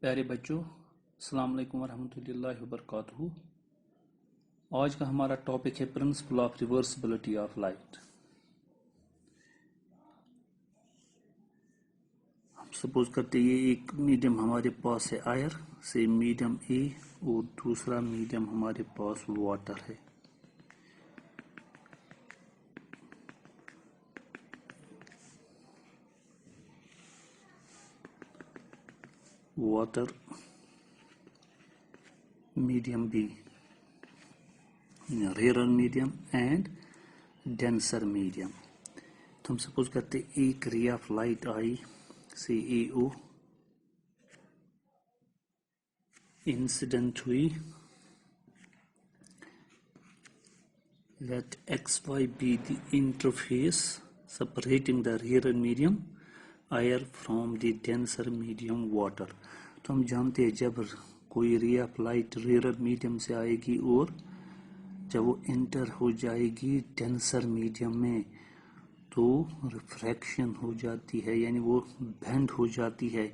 प्यारे बच्चों, अस्सलाम वालेकुम वरहमतुल्लाहि वबरकातुहू। आज का हमारा टॉपिक है principle of reversibility of light. हम सपोज करते हैं ये एक मीडियम हमारे पास है आयर से मीडियम ए और दूसरा मीडियम हमारे पास वाटर है। Water medium B, rare medium and denser medium. तो हम सपोज करते एक रे ऑफ लाइट आई से AO इंसिडेंट हुई। Let XY be the interface separating the rarer medium air from the denser medium water। तो हम जानते हैं जब कोई रे ऑफ लाइट रेयर मीडियम से आएगी और जब वो एंटर हो जाएगी डेंसर मीडियम में तो रिफ्रैक्शन हो जाती है, यानी वो बेंड हो जाती है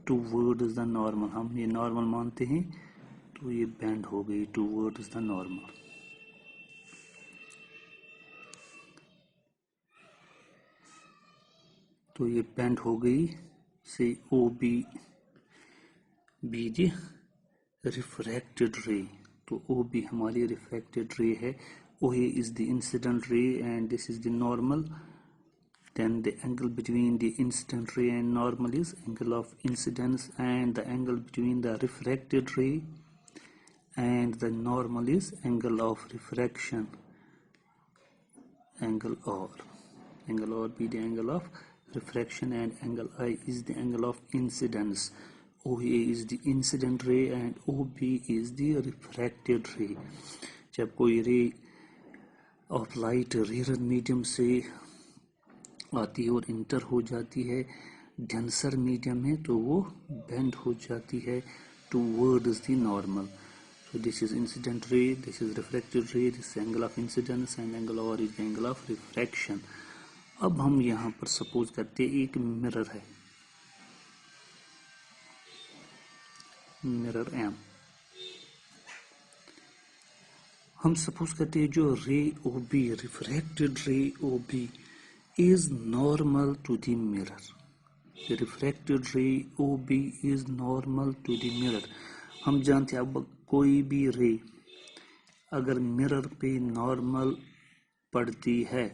टूवर्ड्स द नॉर्मल। हम ये नॉर्मल मानते हैं तो ये बेंड हो गई टूवर्ड्स द नॉर्मल। तो ये बेंड हो गई से OB दी रिफ्रैक्टेड रे। तो OB हमारी रिफ्रैक्टेड रे है, OA is the incident ray and this is the normal। Then the angle between the incident ray and normal is angle of incidence, and the angle between the refracted ray and the normal is angle of refraction, angle R be the angle of refraction, and angle I is the angle of incidence। OA is the incident ray and OB is the refracted ray। जब कोई रे of light rare medium से आती है और inter हो जाती है डेंसर मीडियम में तो वो बेंड हो जाती है towards the normal. So this is incident ray, this is refracted ray, this is angle of incidence and angle R is the angle of refraction। अब हम यहाँ पर सपोज करते हैं एक मिरर है, मिरर M। हम सपोज करते हैं जो रे OB, रिफ्रैक्टेड रे OB is normal to the mirror। The refracted ray OB is normal to the mirror। हम जानते हैं अब कोई भी रे अगर मिरर पे नॉर्मल पड़ती है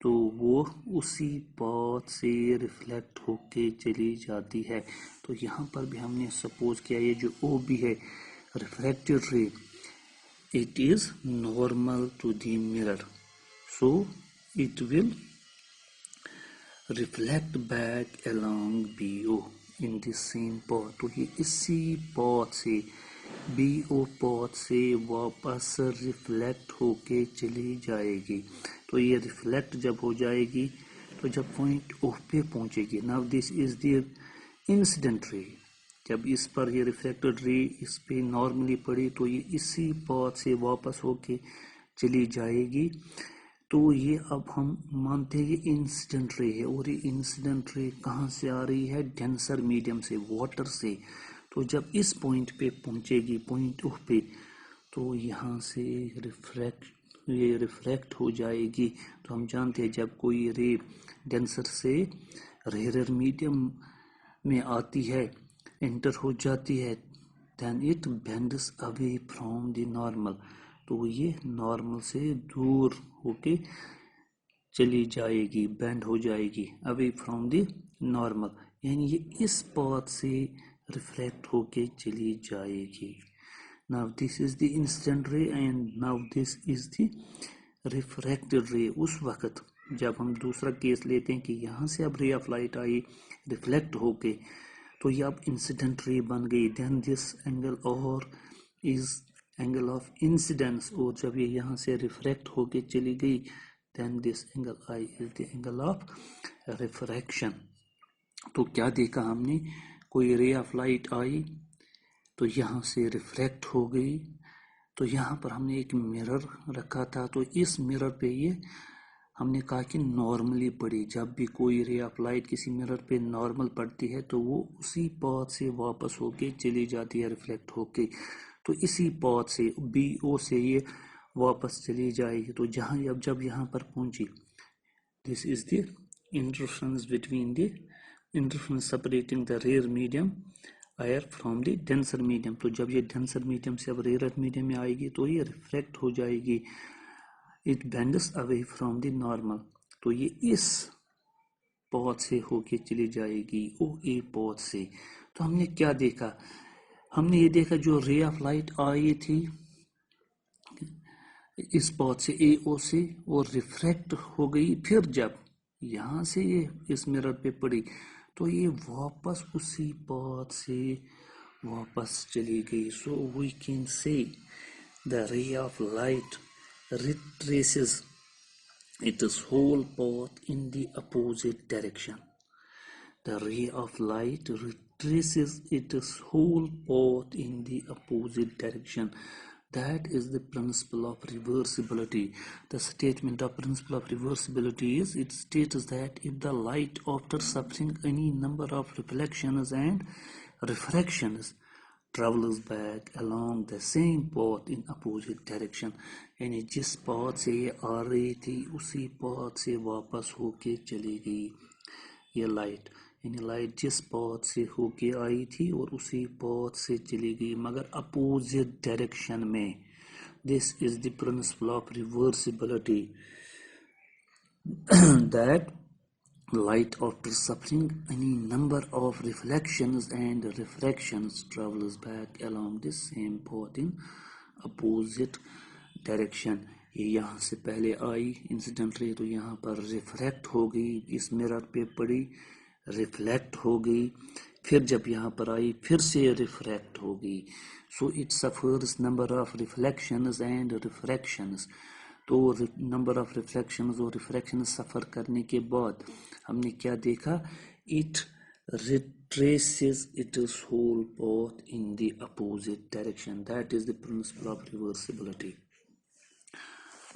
तो वो उसी पाथ से रिफ्लेक्ट होके चली जाती है। तो यहाँ पर भी हमने सपोज किया ये जो OB है रिफ्रैक्टेड रे, it is normal to the mirror, so it will reflect back along BO in the same path। तो ये इसी पाथ से BO पाथ से वापस रिफ्लेक्ट होके चली जाएगी। तो ये रिफ्लेक्ट जब हो जाएगी तो जब पॉइंट O पे पहुंचेगी, now this is the incident ray. जब इस पर ये रिफ्लेक्टेड रे इस पे नॉर्मली पड़ी तो ये इसी पाथ से वापस होके चली जाएगी। तो ये अब हम मानते हैं ये इंसिडेंट रे है और ये इंसिडेंट रे कहाँ से आ रही है, डेंसर मीडियम से, वाटर से। तो जब इस पॉइंट पे पहुंचेगी, पॉइंट O पे, तो यहाँ से ये रिफ्रैक्ट हो जाएगी। तो हम जानते हैं जब कोई रे डेंसर से रेयर मीडियम में आती है, एंटर हो जाती है, then it bends away from the normal। तो ये नॉर्मल से दूर होके चली जाएगी, बेंड हो जाएगी, अवे फ्रॉम द नॉर्मल, यानी ये इस पाथ से रिफ्लेक्ट होके चली जाएगी। Now this is the incident ray and now this is the refracted रे। उस वक्त जब हम दूसरा केस लेते हैं कि यहाँ से अब रे ऑफ लाइट आई रिफ्लेक्ट होके तो ये अब इंसिडेंट रे बन गई, देन दिस एंगल और इज एंगल ऑफ इंसिडेंस, और जब ये यहाँ से रिफ्रैक्ट होके चली गई then this angle I is the angle of refraction. तो क्या देखा हमने, कोई रे ऑफ लाइट आई तो यहाँ से रिफ्लेक्ट हो गई, तो यहाँ पर हमने एक मिरर रखा था, तो इस मिरर पे ये हमने कहा कि नॉर्मली पड़ी। जब भी कोई रे ऑफ लाइट किसी मिरर पे नॉर्मल पड़ती है तो वो उसी पाथ से वापस होके चली जाती है, रिफ्लेक्ट होके। तो इसी पाथ से BO से ये वापस चली जाएगी। तो जब यहाँ पर पहुंची, this is the interference between the interference separating the rare medium air from the denser medium. तो जब ये डेंसर मीडियम से अब रेयर मीडियम में आएगी तो ये रिफ्लेक्ट हो जाएगी, it bends away from the normal. तो ये इस पॉथ से होके चली जाएगी, OA पॉथ से। तो हमने क्या देखा? हमने ये देखा जो रे ऑफ लाइट आई थी इस पॉथ से AO से, वो रिफ्रैक्ट हो गई। फिर जब यहाँ से ये इस मिरर पे पड़ी तो ये वापस उसी पॉथ से वापस चली गई। So we can say the ray of light retraces its whole path in the opposite direction. The ray of light retraces its whole path in the opposite direction. That is the principle of reversibility. The statement of principle of reversibility is, it states that if the light, after suffering any number of reflections and refractions, travels back along the same path in opposite direction, यानी जिस path से ये आ रही थी उसी path से वापस होके चली गई ये लाइट। यानी लाइट जिस पाथ से होके आई थी और उसी पाथ से चली गई, मगर अपोजिट डायरेक्शन में। This is the principle of reversibility, that light, after suffering any number of reflections and refractions, travels back along the same path in opposite direction. ये यहाँ से पहले आई इंसिडेंट रे, तो यहाँ पर रिफ्रैक्ट हो गई, इस मिरर पे पड़ी, रिफ्लेक्ट हो गई, फिर जब यहाँ पर आई फिर से रिफ्रैक्ट हो गई। So it suffers number of reflections and refractions. तो नंबर ऑफ रिफ्लेक्शंस और रिफ्रैक्शन सफ़र करने के बाद हमने क्या देखा? It retraces its whole path in the opposite direction. That is the principle of reversibility.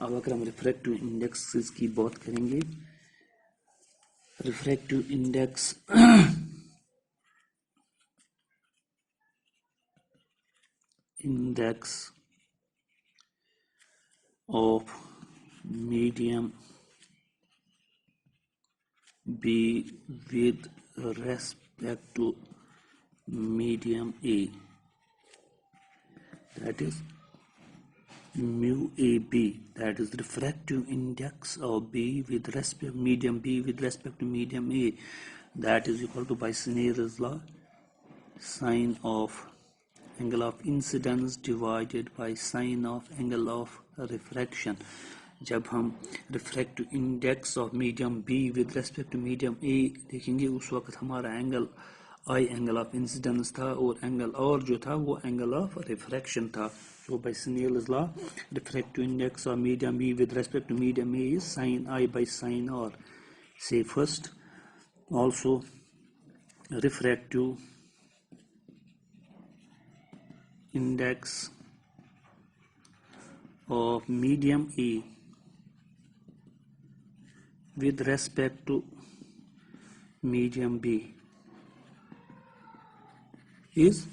अब अगर हम रिफ्रैक्टिव इंडेक्स की बात करेंगे, refractive index of medium B with respect to medium A, that is mu AB, that is the refractive index of B with respect medium B with respect to medium A, that is equal to, by Snell's law, sine of angle of incidence divided by sine of angle of refraction. जब हम refractive index of medium B with respect to medium A देखेंगे, उस वक्त हमारा angle I angle of incidence था और angle R जो था वो एंगल ऑफ रिफ्रैक्शन था। So by Snell's law, refractive index of medium B with respect to medium A is sin I by sin R. Say first, also refractive index of medium A with respect to medium B is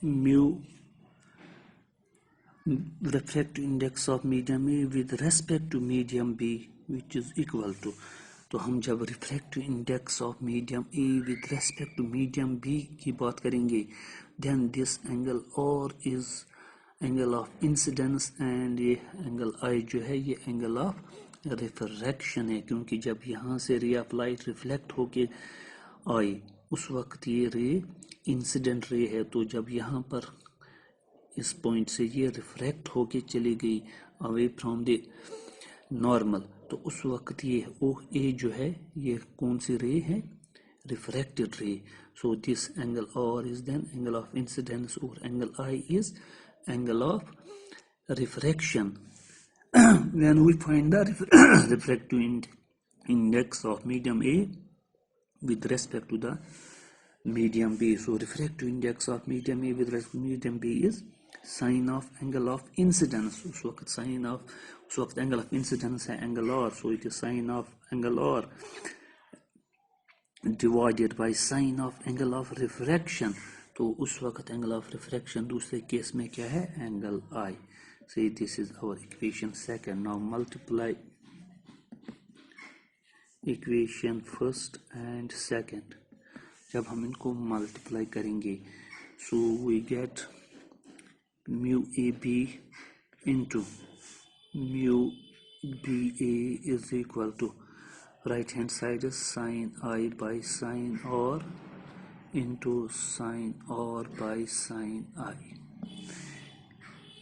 mu refractive index of medium A with respect to medium B, which is equal to, तो हम जब refractive index of medium A with respect to medium B की बात करेंगे, then this angle R is angle of incidence and ये angle I जो है ये एंगल ऑफ रिफ्रैक्शन है, क्योंकि जब यहाँ से रे ऑफ लाइट रिफ्लेक्ट होके आई उस वक्त ये रे इंसिडेंट रे है। तो जब यहाँ पर इस पॉइंट से ये रिफ्रैक्ट होके चली गई अवे फ्रॉम द नॉर्मल, तो उस वक्त ये OA जो है ये कौन सी रे है? Refracted ray. So this angle R is then angle of incidence और angle I is angle of refraction. Then we find the refractive index of medium A with respect to the medium B. So refractive index of medium A with respect to medium B is sine of angle of incidence, उस वक्त angle of incidence है angle और, so it is sine of angle और divided by sine of angle of refraction, तो उस वक्त angle of refraction दूसरे case में क्या है, angle I. See, this is our equation second. Now multiply equation first and second. जब हम इनको multiply करेंगे, so we get mu AB into mu BA is equal to, right hand side is sin I by sin or into sin or by sin I.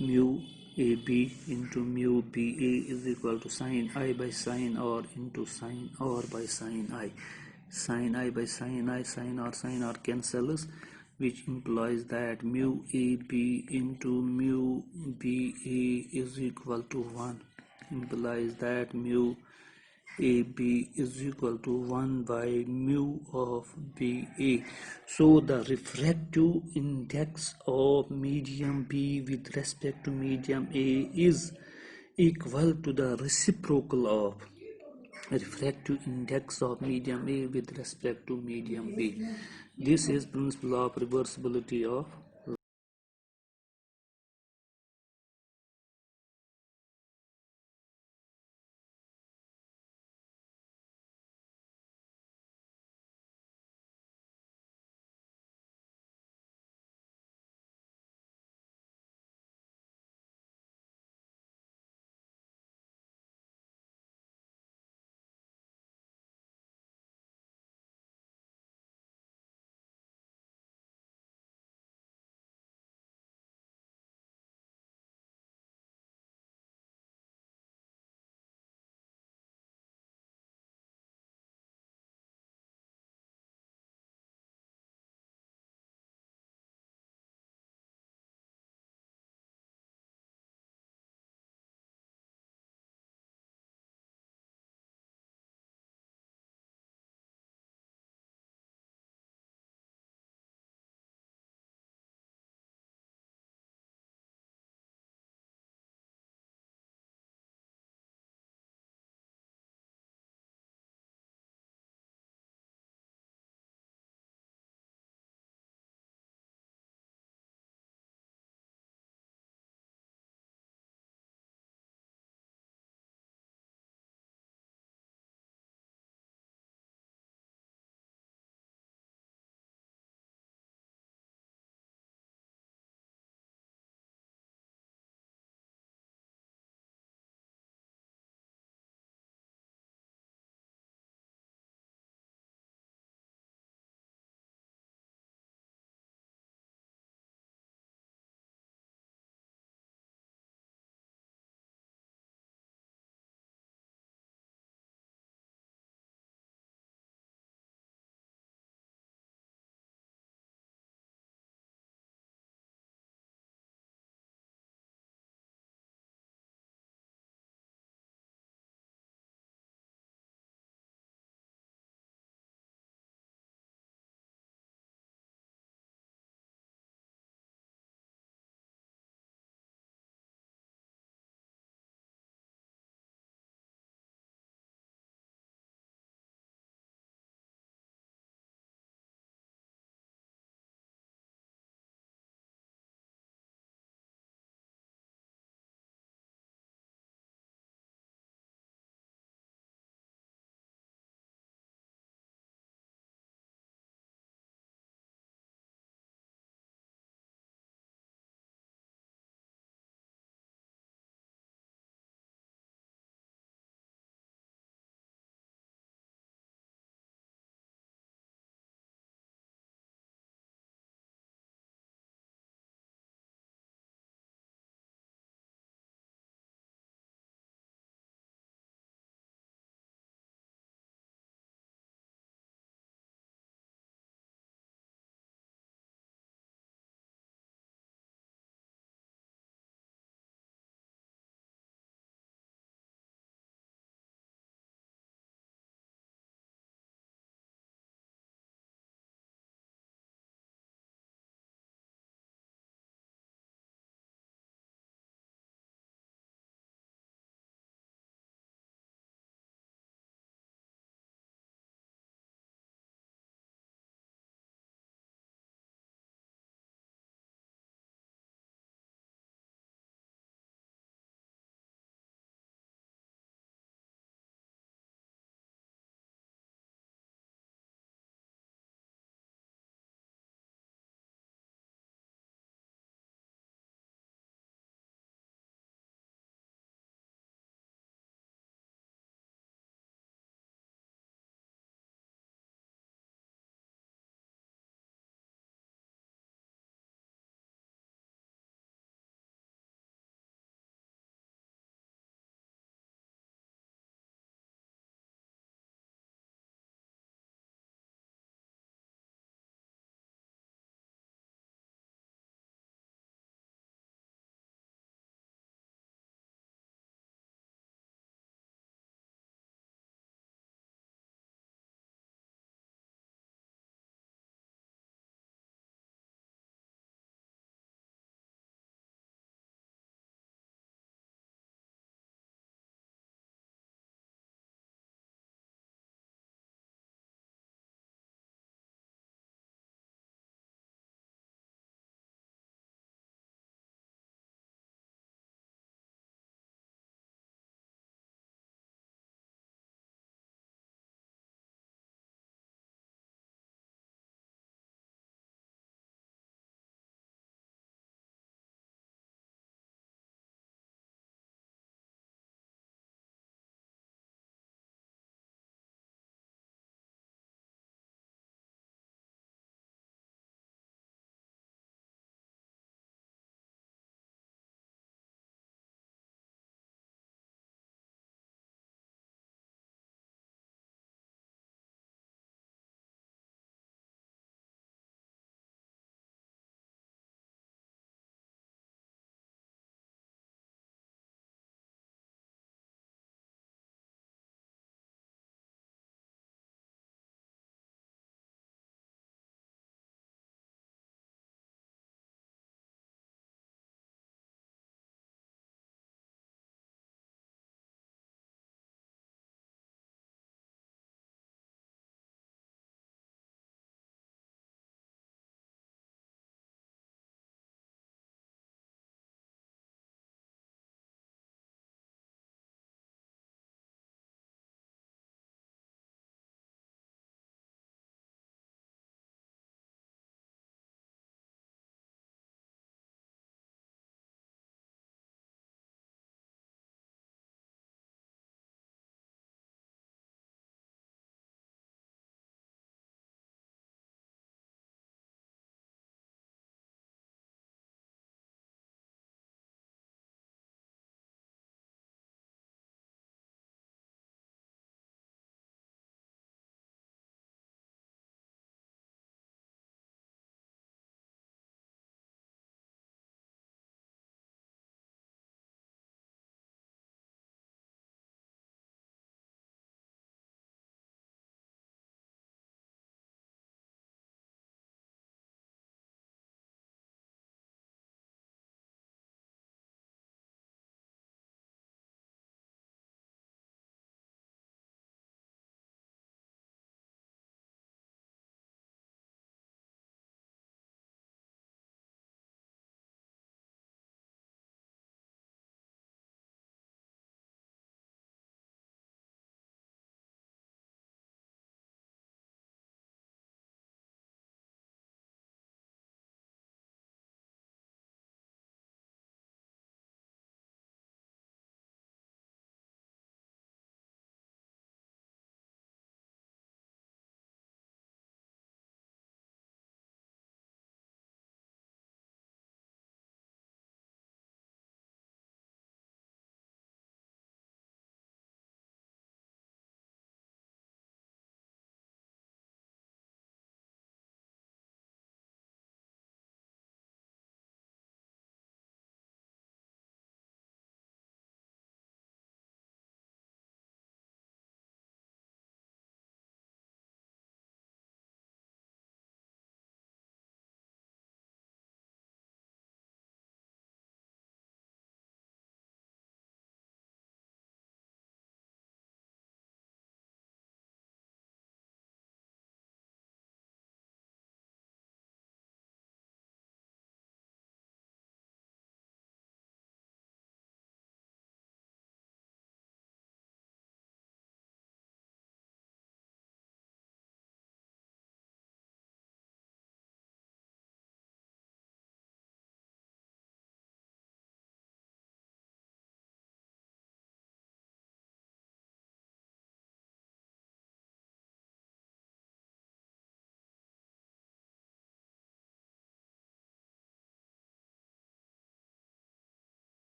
Mu AB into mu BA is equal to sin I by sin or into sin or by sin I. Sin I by sin I, sin or cancels, which implies that mu AB into mu BA is equal to 1. Implies that mu AB is equal to 1 by mu of BA. So the refractive index of medium B with respect to medium A is equal to the reciprocal of refractive index of medium A with respect to medium B. This is principle of reversibility of